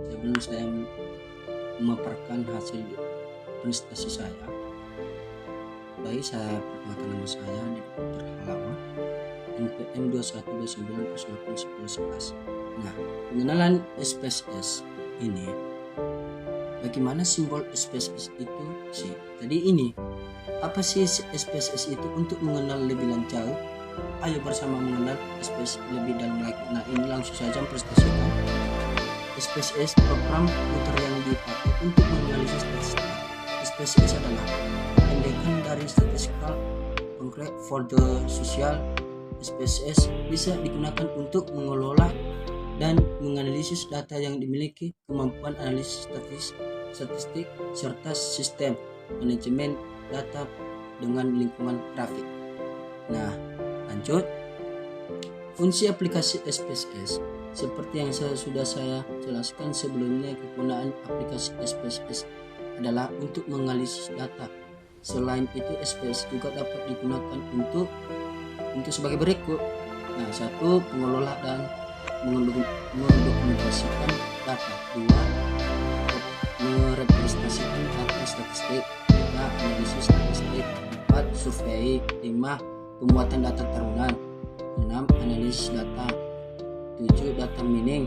Sebelum saya memaparkan hasil prestasi saya, baik saya perkenalkan nama saya di Dr. Halawa, NPM 2129081011. Nah, pengenalan SPSS ini, bagaimana simbol SPSS itu sih? Jadi ini, apa sih SPSS itu? Untuk mengenal lebih jauh, ayo bersama mengenal SPSS lebih dalam lagi. Nah, ini langsung saja presentasikan. SPSS program komputer yang dipakai untuk menganalisis statistik. SPSS adalah pendekan dari statistical concrete for the social. SPSS bisa digunakan untuk mengelola dan menganalisis data yang dimiliki kemampuan analisis statistik serta sistem manajemen data dengan lingkungan grafik. Nah, lanjut. Fungsi aplikasi SPSS seperti yang sudah saya jelaskan sebelumnya, kegunaan aplikasi SPSS adalah untuk menganalisis data. Selain itu, SPSS juga dapat digunakan untuk sebagai berikut. Nah, 1. Mengelola dan mendokumentasikan data. 2. Merepresentasikan data statistik. 3. Analisis statistik. 4. Survei. 5. Pembuatan data tahunan. 6. Analisis data. 7. Data mining.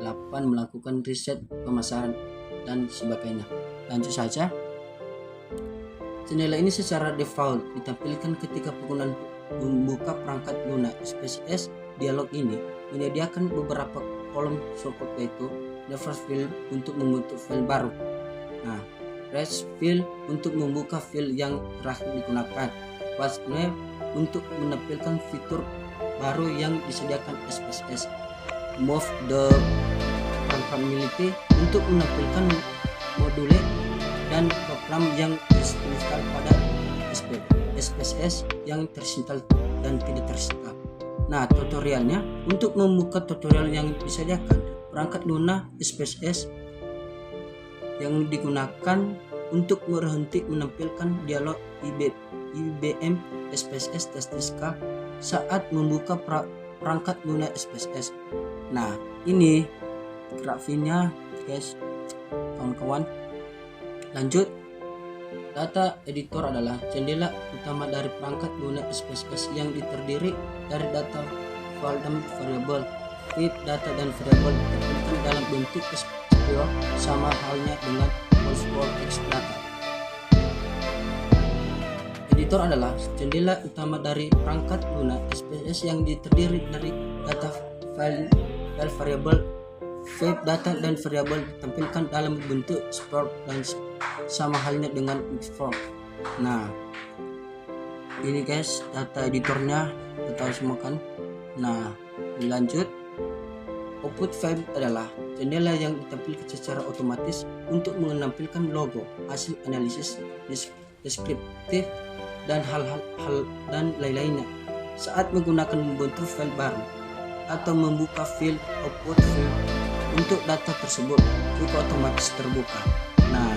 8. Melakukan riset pemasaran dan sebagainya. Lanjut saja. Jendela ini secara default ditampilkan ketika penggunaan membuka perangkat Luna. SPSS dialog ini menyediakan beberapa kolom shortcut, yaitu never fill untuk membentuk file baru. Nah, rest fill untuk membuka file yang terakhir digunakan. What's new untuk menampilkan fitur baru yang disediakan SPSS. Move the programmability untuk menampilkan module dan program yang terinstall pada SPSS yang terinstall dan tidak terinstall. Nah, tutorialnya untuk membuka tutorial yang disediakan perangkat Luna SPSS yang digunakan untuk berhenti menampilkan dialog IBM SPSS Statistical saat membuka perangkat Luna SPSS. Nah, ini grafiknya guys, kawan-kawan. Lanjut. Data editor adalah jendela utama dari perangkat Luna SPSS yang terdiri dari data file dan variabel. Type data dan variabel ditampilkan dalam bentuk SQL sama halnya dengan PostgreSQL text data. Editor adalah jendela utama dari perangkat Luna SPSS yang terdiri dari data file variabel. Type data dan variabel ditampilkan dalam bentuk export dan sama halnya dengan export. Nah, ini guys data editornya, kita semua kan. Nah, dilanjut. Output file adalah jendela yang ditampilkan secara otomatis untuk menampilkan logo, hasil analisis deskriptif dan hal-hal dan lain-lainnya saat menggunakan membentuk file baru atau membuka file output file untuk data tersebut juga otomatis terbuka. Nah,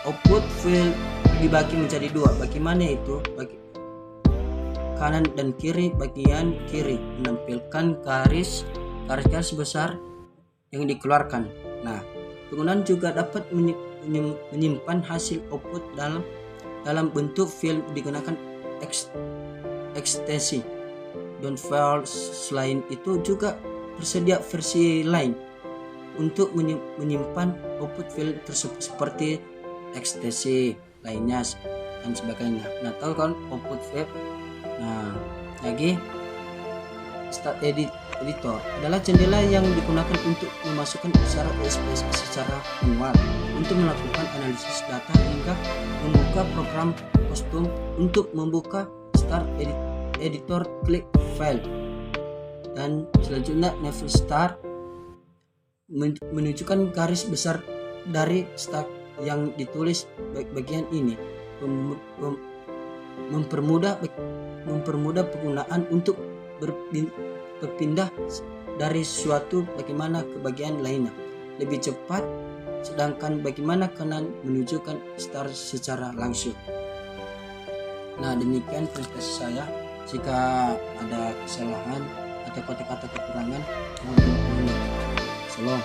output file dibagi menjadi dua. Bagaimana itu? Bagi kanan dan kiri. Bagian kiri menampilkan garis besar yang dikeluarkan. Nah, penggunaan juga dapat menyimpan hasil output dalam bentuk file digunakan ekstensi dan file. Selain itu juga tersedia versi lain untuk menyimpan output file tersebut seperti ekstensi lainnya dan sebagainya. Nah, tahu kan output file. Nah, lagi start editor adalah jendela yang digunakan untuk memasukkan syarat SPSS secara manual untuk melakukan analisis data hingga membuka program kostum. Untuk membuka start editor, klik file dan selanjutnya never start, menunjukkan garis besar dari start yang ditulis bagian ini mempermudah penggunaan untuk berpindah dari suatu bagaimana ke bagian lainnya lebih cepat, sedangkan bagaimana kanan menunjukkan start secara langsung. Nah, demikian presentasi saya. Jika ada kesalahan atau kata-kata kekurangan, mohon dimaklumi. Salam.